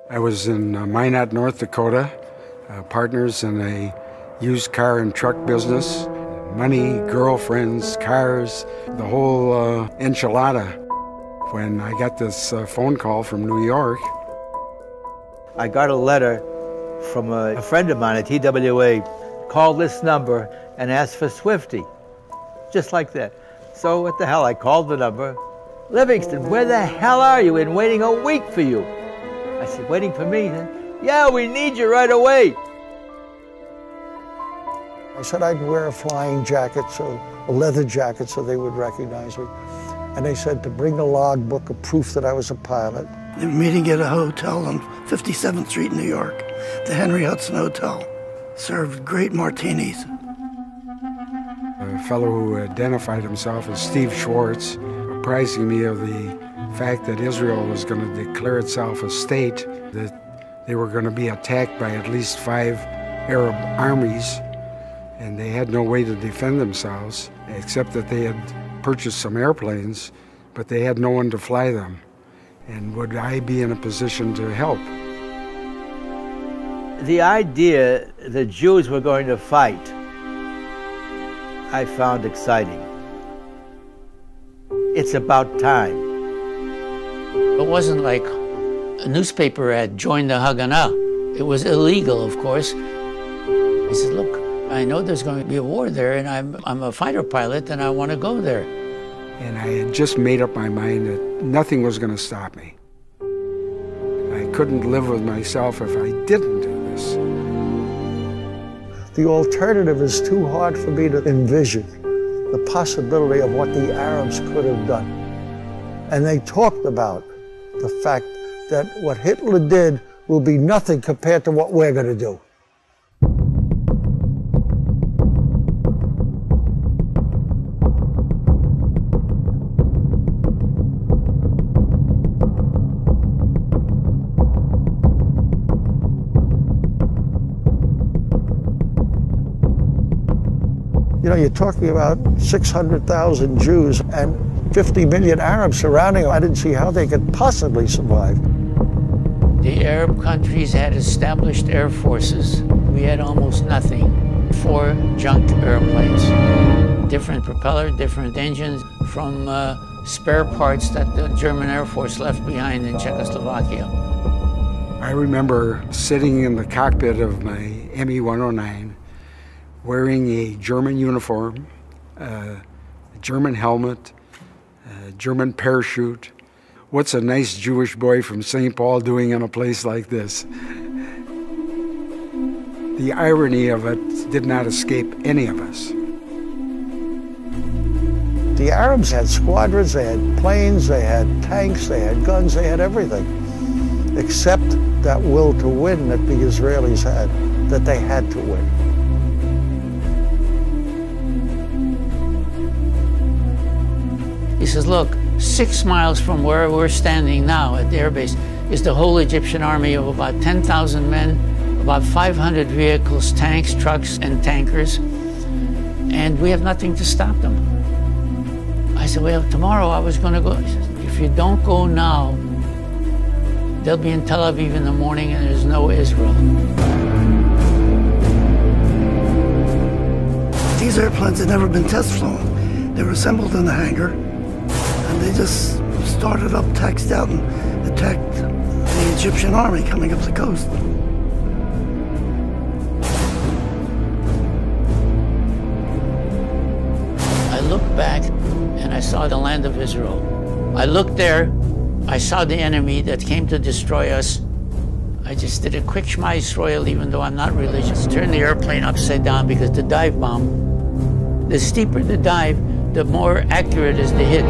I was in Minot, North Dakota, partners in a used car and truck business. Money, girlfriends, cars, the whole enchilada. When I got this phone call from New York. I got a letter from a friend of mine at TWA, called this number and asked for Swifty, just like that. So what the hell, I called the number. Livingston, where the hell are you? Been waiting a week for you. I said, waiting for me? Huh? Yeah, we need you right away. I said I'd wear a flying jacket, so a leather jacket, so they would recognize me. And they said to bring a logbook of proof that I was a pilot. They were meeting at a hotel on 57th Street in New York, the Henry Hudson Hotel. Served great martinis. A fellow who identified himself as Steve Schwartz, apprising me of the fact that Israel was going to declare itself a state, that they were going to be attacked by at least 5 Arab armies, and they had no way to defend themselves, except that they had purchased some airplanes, but they had no one to fly them. And would I be in a position to help? The idea that Jews were going to fight, I found exciting. It's about time. It wasn't like a newspaper ad, join the Haganah. It was illegal, of course. I said, look, I know there's going to be a war there, and I'm a fighter pilot, and I want to go there. And I had just made up my mind that nothing was going to stop me. I couldn't live with myself if I didn't do this. The alternative is too hard for me to envision, the possibility of what the Arabs could have done. And they talked about the fact that what Hitler did will be nothing compared to what we're going to do. You know, you're talking about 600,000 Jews and 50 million Arabs surrounding them. I didn't see how they could possibly survive. The Arab countries had established air forces. We had almost nothing. 4 junk airplanes. Different propeller, different engines from spare parts that the German Air Force left behind in Czechoslovakia. I remember sitting in the cockpit of my Me-109, wearing a German uniform, a German helmet, a German parachute. What's a nice Jewish boy from St. Paul doing in a place like this? The irony of it did not escape any of us. The Arabs had squadrons, they had planes, they had tanks, they had guns, they had everything, except that will to win that the Israelis had, that they had to win. He says, look, 6 miles from where we're standing now at the airbase is the whole Egyptian army of about 10,000 men, about 500 vehicles, tanks, trucks, and tankers, and we have nothing to stop them. I said, well, tomorrow I was going to go. He says, if you don't go now, they'll be in Tel Aviv in the morning and there's no Israel. These airplanes had never been test flown. They were assembled in the hangar, and they just started up, taxed out, and attacked the Egyptian army coming up the coast. I looked back and I saw the land of Israel. I looked there I saw the enemy that came to destroy us. I just did a quick Shema Yisrael, even though I'm not religious. Turned the airplane upside down because the dive bomb, the steeper the dive, the more accurate is the hit.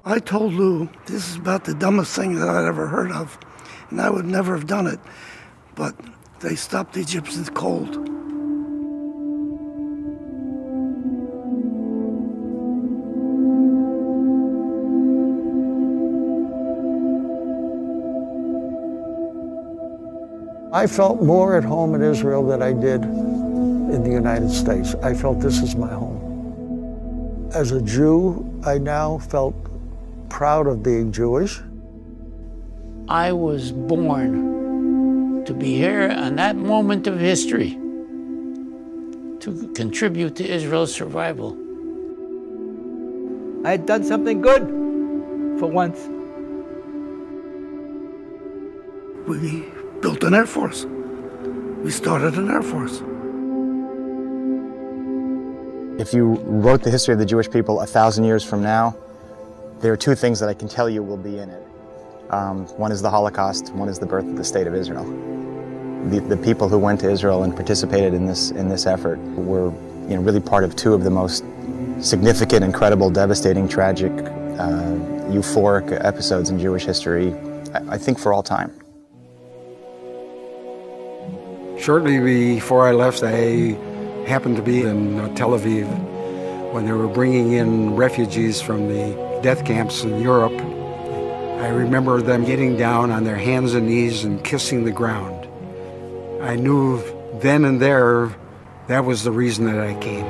I told Lou, this is about the dumbest thing that I'd ever heard of, and I would never have done it, but they stopped the Egyptians cold. I felt more at home in Israel than I did in the United States. I felt this is my home. As a Jew, I now felt proud of being Jewish. I was born to be here on that moment of history to contribute to Israel's survival. I had done something good for once. We built an Air Force. We started an Air Force. If you wrote the history of the Jewish people 1,000 years from now, there are two things that I can tell you will be in it. One is the Holocaust, one is the birth of the State of Israel. The people who went to Israel and participated in this effort were, really part of two of the most significant, incredible, devastating, tragic, euphoric episodes in Jewish history, I think for all time. Shortly before I left, I happened to be in Tel Aviv when they were bringing in refugees from the death camps in Europe. I remember them getting down on their hands and knees and kissing the ground. I knew then and there that was the reason that I came.